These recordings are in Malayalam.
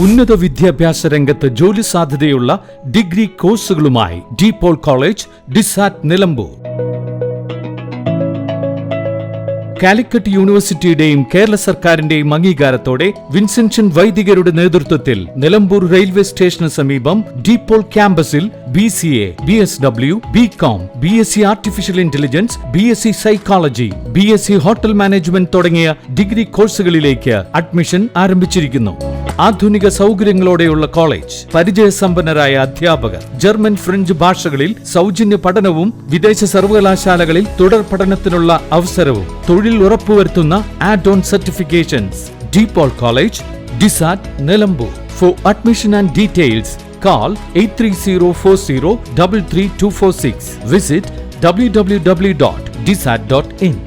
ഉന്നത വിദ്യാഭ്യാസ രംഗത്ത് ജോലി സാധ്യതയുള്ള ഡിഗ്രി കോഴ്സുകളുമായി DPOL കോളേജ്, ഡിസാറ്റ്, നിലമ്പൂർ. കാലിക്കറ്റ് യൂണിവേഴ്സിറ്റിയുടെയും കേരള സർക്കാരിന്റെയും അംഗീകാരത്തോടെ വിൻസെൻഷൻ വൈദികരുടെ നേതൃത്വത്തിൽ നിലമ്പൂർ റെയിൽവേ സ്റ്റേഷന് സമീപം DPOL ക്യാമ്പസിൽ BCA, BSW, BCom, BSc artificial intelligence, BSc psychology, BSc hotel management തുടങ്ങിയ ഡിഗ്രി കോഴ്സുകളിലേക്ക് അഡ്മിഷൻ ആരംഭിച്ചിരിക്കുന്നു. ആധുനിക സൗകര്യങ്ങളോടെയുള്ള കോളേജ്, പരിചയസമ്പന്നരായ അധ്യാപകർ, ജർമ്മൻ, ഫ്രഞ്ച് ഭാഷകളിൽ സൗജന്യ പഠനവും വിദേശ സർവകലാശാലകളിൽ തുടർ പഠനത്തിനുള്ള അവസരവും തൊഴിൽ ഉറപ്പുവരുത്തുന്ന ആഡ്-ഓൺ സർട്ടിഫിക്കേഷൻസ്. DPOL കോളേജ്, ഡിസാറ്റ്, Nilambur. For admission and details call 8304033246. Visit www.disat.in.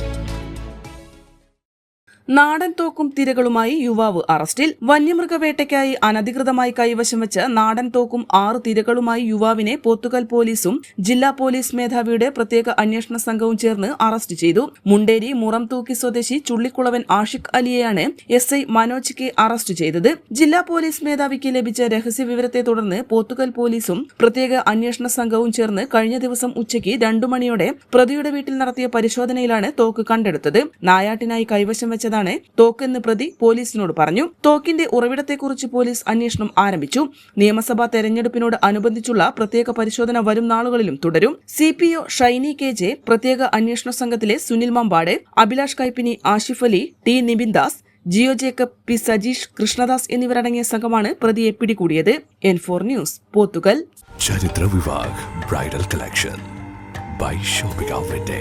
നാടൻ തോക്കും തിരകളുമായി യുവാവ് അറസ്റ്റിൽ. വന്യമൃഗവേട്ടയ്ക്കായി അനധികൃതമായി കൈവശം വെച്ച് നാടൻ തോക്കും 6 തിരകളുമായി യുവാവിനെ പോത്തുകൽ പോലീസും ജില്ലാ പോലീസ് മേധാവിയുടെ പ്രത്യേക അന്വേഷണ സംഘവും ചേർന്ന് അറസ്റ്റ് ചെയ്തു. മുണ്ടേരി മുറംതൂക്കി സ്വദേശി ചുള്ളിക്കുളവൻ ആഷിഖ് അലിയെയാണ് SI മനോജ് കെ അറസ്റ്റ് ചെയ്തത്. ജില്ലാ പോലീസ് മേധാവിക്ക് ലഭിച്ച രഹസ്യവിവരത്തെ തുടർന്ന് പോത്തുകൽ പോലീസും പ്രത്യേക അന്വേഷണ സംഘവും ചേർന്ന് കഴിഞ്ഞ ദിവസം ഉച്ചയ്ക്ക് 2 മണിയോടെ പ്രതിയുടെ വീട്ടിൽ നടത്തിയ പരിശോധനയിലാണ് തോക്ക് കണ്ടെടുത്തത്. നായാട്ടിനായി കൈവശം വെച്ചതാണ് തോക്കെന്ന് പ്രതി പോലീസിനോട് പറഞ്ഞു. തോക്കിന്റെ ഉറവിടത്തെക്കുറിച്ച് പോലീസ് അന്വേഷണം ആരംഭിച്ചു. നിയമസഭാ തെരഞ്ഞെടുപ്പിനോട് അനുബന്ധിച്ചുള്ള പ്രത്യേക പരിശോധന വരും നാളുകളിലും തുടരും. CPO ഷൈനി KJ, പ്രത്യേക അന്വേഷണ സംഘത്തിലെ സുനിൽ മമ്പാട്, അഭിലാഷ് കൈപ്പിനി, ആഷിഫ് അലി, T നിബിൻദാസ്, ജിയോ ജേക്കബ്, P സജീഷ്, കൃഷ്ണദാസ് എന്നിവരടങ്ങിയ സംഘമാണ് പ്രതിയെ പിടികൂടിയത്. N4 news, Pothukal. ചരിത്ര Vivah bridal collection by shopping outlet.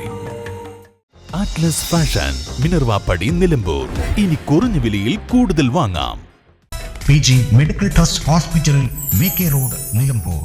Atlas fashion, Minervappadi, Nilambur. ഇനി കുറഞ്ഞ വിലയിൽ കൂടുതൽ വാങ്ങാം. PG medical trust hospital, VK road, Nilambur.